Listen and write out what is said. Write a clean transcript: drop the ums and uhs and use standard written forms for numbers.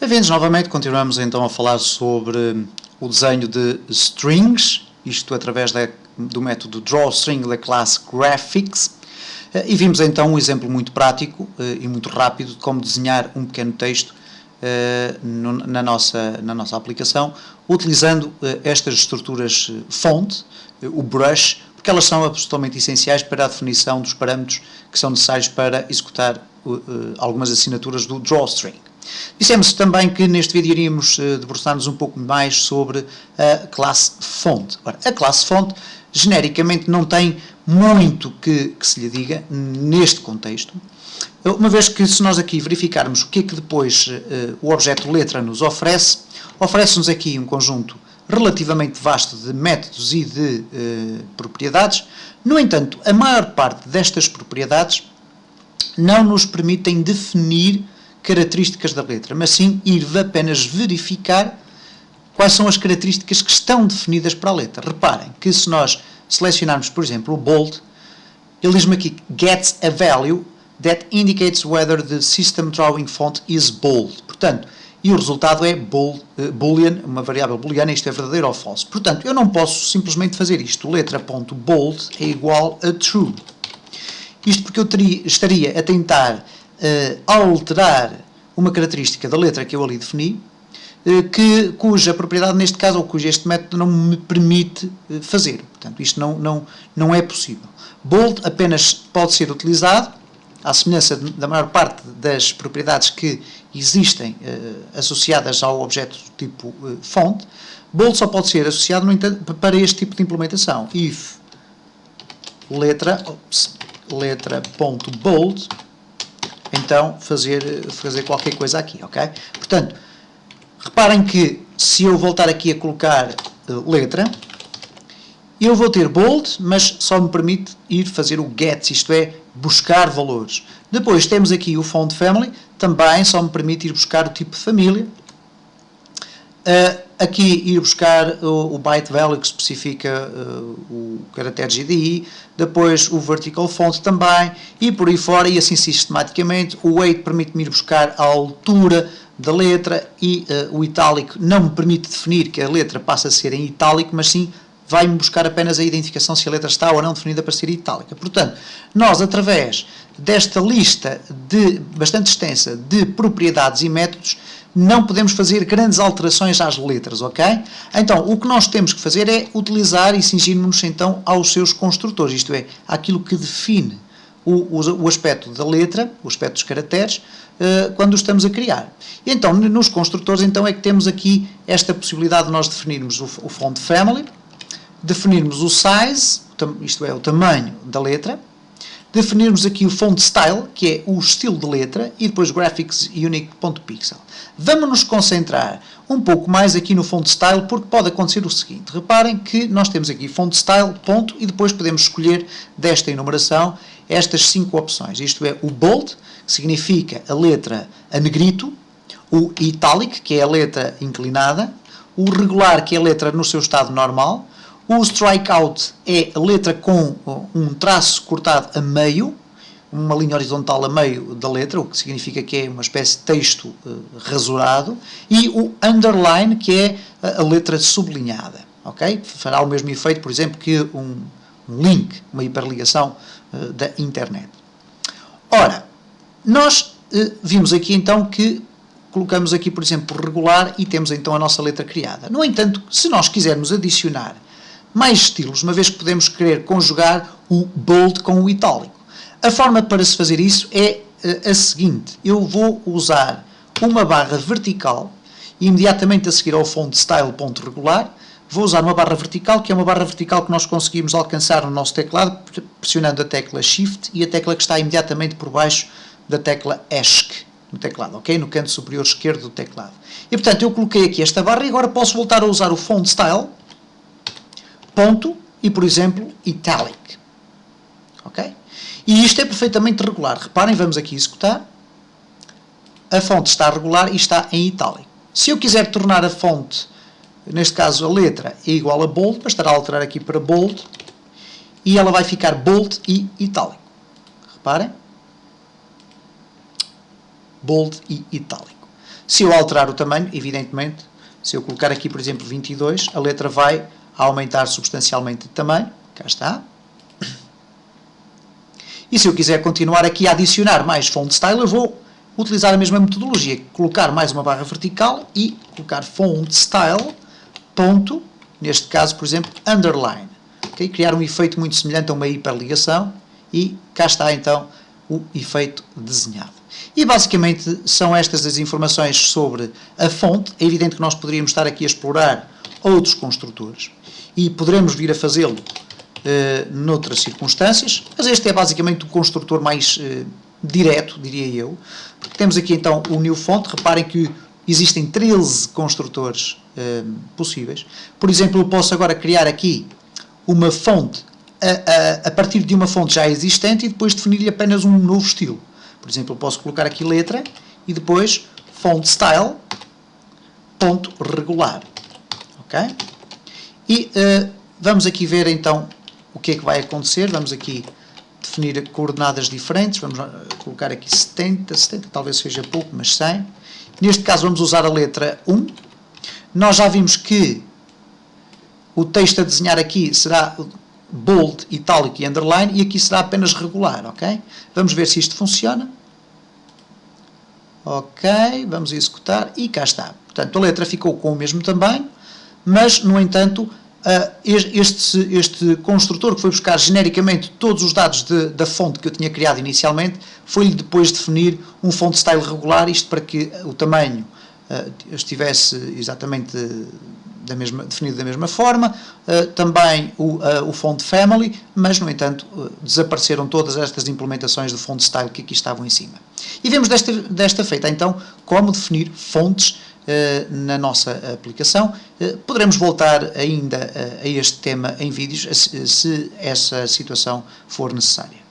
Bem-vindos novamente, continuamos então a falar sobre o desenho de strings, isto através do método drawString da classe Graphics, e vimos então um exemplo muito prático e muito rápido de como desenhar um pequeno texto na nossa aplicação, utilizando estas estruturas font, o brush, porque elas são absolutamente essenciais para a definição dos parâmetros que são necessários para executar algumas assinaturas do drawString. Dissemos também que neste vídeo iríamos debruçar-nos um pouco mais sobre a classe font. Ora, a classe font genericamente não tem muito que se lhe diga neste contexto, uma vez que se nós aqui verificarmos o que é que depois o objeto letra nos oferece-nos aqui um conjunto relativamente vasto de métodos e de propriedades. No entanto, a maior parte destas propriedades não nos permitem definir características da letra, mas sim ir apenas verificar quais são as características que estão definidas para a letra. Reparem que se nós selecionarmos, por exemplo, o bold, ele diz-me aqui, gets a value that indicates whether the system drawing font is bold. Portanto, e o resultado é boolean, uma variável booleana, isto é verdadeiro ou false. Portanto, eu não posso simplesmente fazer isto, letra.bold é igual a true. Isto porque eu estaria a tentar alterar uma característica da letra que eu ali defini, cuja propriedade, neste caso, ou cujo este método não me permite fazer. Portanto, isto não é possível. Bold apenas pode ser utilizado, à semelhança da maior parte das propriedades que existem associadas ao objeto do tipo font. Bold só pode ser associado, no entanto, para este tipo de implementação. If letra.bold, então fazer qualquer coisa aqui, ok? Portanto, reparem que se eu voltar aqui a colocar letra, eu vou ter bold, mas só me permite ir fazer o get, isto é, buscar valores. Depois temos aqui o font family, também só me permite ir buscar o tipo de família. Aqui ir buscar o byte value que especifica o caractere GDI, depois o vertical font também, e por aí fora, e assim sistematicamente. O weight permite-me ir buscar a altura da letra, e o itálico não me permite definir que a letra passa a ser em itálico, mas sim vai-me buscar apenas a identificação se a letra está ou não definida para ser itálica. Portanto, nós, através desta lista bastante extensa de propriedades e métodos, não podemos fazer grandes alterações às letras, ok? Então, o que nós temos que fazer é utilizar e cingir-nos então aos seus construtores, isto é, àquilo que define o aspecto da letra, o aspecto dos caracteres, quando o estamos a criar. E então, nos construtores, então, é que temos aqui esta possibilidade de nós definirmos o font family, definirmos o size, isto é, o tamanho da letra, definirmos aqui o font style, que é o estilo de letra, e depois graphics unique.pixel. Vamos nos concentrar um pouco mais aqui no font style, porque pode acontecer o seguinte. Reparem que nós temos aqui font style, ponto, e depois podemos escolher desta enumeração estas 5 opções. Isto é, o bold, que significa a letra a negrito, o italic, que é a letra inclinada, o regular, que é a letra no seu estado normal, o strikeout é a letra com um traço cortado a meio, uma linha horizontal a meio da letra, o que significa que é uma espécie de texto rasurado, e o underline, que é a letra sublinhada, ok? Fará o mesmo efeito, por exemplo, que um link, uma hiperligação da internet. Ora, nós vimos aqui então que colocamos aqui, por exemplo, regular, e temos então a nossa letra criada. No entanto, se nós quisermos adicionar mais estilos, uma vez que podemos querer conjugar o bold com o itálico. A forma para se fazer isso é a seguinte: eu vou usar uma barra vertical, e imediatamente a seguir ao font style.regular, vou usar uma barra vertical, que é uma barra vertical que nós conseguimos alcançar no nosso teclado, pressionando a tecla Shift e a tecla que está imediatamente por baixo da tecla ESC no teclado, ok? No canto superior esquerdo do teclado. E, portanto, eu coloquei aqui esta barra e agora posso voltar a usar o font style, ponto, e, por exemplo, italic. Ok? E isto é perfeitamente regular. Reparem, vamos aqui executar. A fonte está regular e está em itálico. Se eu quiser tornar a fonte, neste caso a letra, é igual a bold, bastará alterar aqui para bold, e ela vai ficar bold e itálico. Reparem. Bold e itálico. Se eu alterar o tamanho, evidentemente, se eu colocar aqui, por exemplo, 22, a letra vai aumentar substancialmente de tamanho. Cá está. E se eu quiser continuar aqui a adicionar mais font style, eu vou utilizar a mesma metodologia, colocar mais uma barra vertical e colocar font style, ponto, neste caso, por exemplo, underline. Okay? Criar um efeito muito semelhante a uma hiperligação e cá está então o efeito desenhado. E basicamente são estas as informações sobre a fonte. É evidente que nós poderíamos estar aqui a explorar outros construtores e poderemos vir a fazê-lo noutras circunstâncias, mas este é basicamente o construtor mais direto, diria eu, porque temos aqui então o new font. Reparem que existem 13 construtores possíveis. Por exemplo, eu posso agora criar aqui uma fonte a partir de uma fonte já existente e depois definir-lhe apenas um novo estilo. Por exemplo, eu posso colocar aqui letra e depois font style, ponto regular. Ok? E vamos aqui ver então o que é que vai acontecer. Vamos aqui definir coordenadas diferentes. Vamos colocar aqui 70, talvez seja pouco, mas 100. Neste caso vamos usar a letra 1. Nós já vimos que o texto a desenhar aqui será bold, itálico e underline, e aqui será apenas regular, ok? Vamos ver se isto funciona. Ok, vamos executar e cá está. Portanto, a letra ficou com o mesmo tamanho, mas, no entanto, este construtor que foi buscar genericamente todos os dados da fonte que eu tinha criado inicialmente, foi-lhe depois definir um font style regular, isto para que o tamanho estivesse exatamente definido da mesma forma, também o font family, mas, no entanto, desapareceram todas estas implementações de font style que aqui estavam em cima. E vemos desta feita, então, como definir fontes na nossa aplicação. Poderemos voltar ainda a este tema em vídeos, se essa situação for necessária.